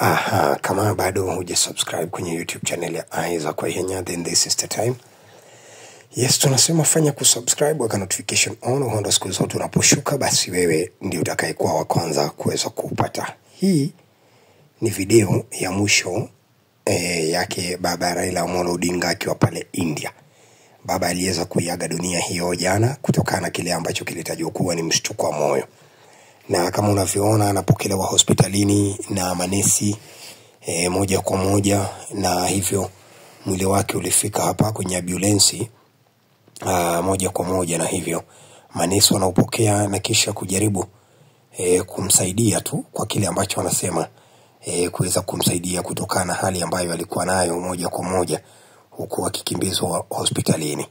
Aha, kama bado hujasubscribe kwenye YouTube channel ya Isaac Waihenya, then this is the time. Yes, tunasema fanya kusubscribe, weka notification on, uhondo siku zote unaposhuka, basi wewe ndio utakayekuwa wa kwanza kuweza kupata. Hii ni video ya mwisho yake baba Raila Amolo Odinga akiwa pale India. Baba aliweza kuiaga dunia hiyo jana kutokana na kile ambacho kilitajwa kuwa ni mshtuko wa moyo. Na kama unavyoona anapokelewa hospitalini na manesi moja kwa moja, na hivyo mwili wake ulifika hapa kwenye ambulance moja kwa moja, na hivyo manesi wanaupokea na kisha kujaribu kumsaidia tu kwa kile ambacho wanasema kuweza kumsaidia kutokana na hali ambayo alikuwa nayo moja kwa moja huku akikimbizwa hospitalini.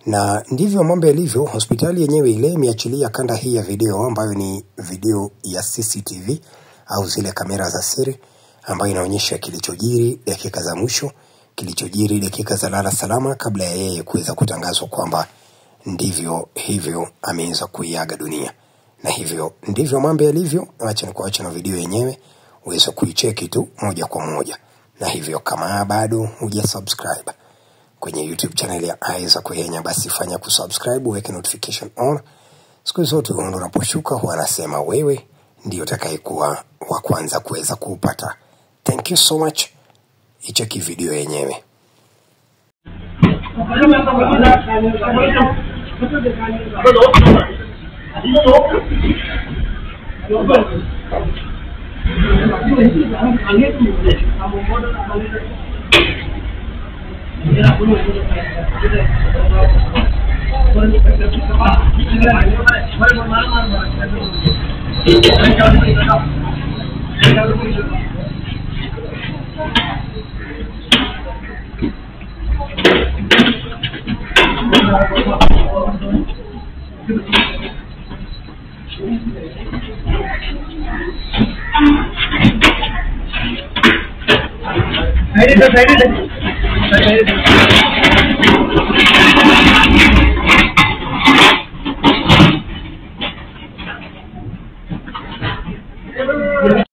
Na ndivyo mambo yalivyo. Hospitali yenyewe ile imeachilia kanda hii ya video ambayo ni video ya CCTV au zile kamera za siri ambayo inaonyesha kilichojiri dakika za mwisho, kilichojiri dakika za lala salama kabla ya yeye kuweza kutangazwa kwamba ndivyo hivyo ameweza kuiaga dunia. Na hivyo ndivyo mambo yalivyo. Acha na video yenyewe uweze kuicheki tu moja kwa moja. Na hivyo kama bado hujasubscribe kwenye YouTube channel ya Isaac Waihenya, basi fanya kusubscribe, weke notification on. Siku zote unaposhuka huwa nasema wewe ndio utakayekuwa wa kwanza kuweza kupata. Thank you so much. Icheki video yenyewe. Side it.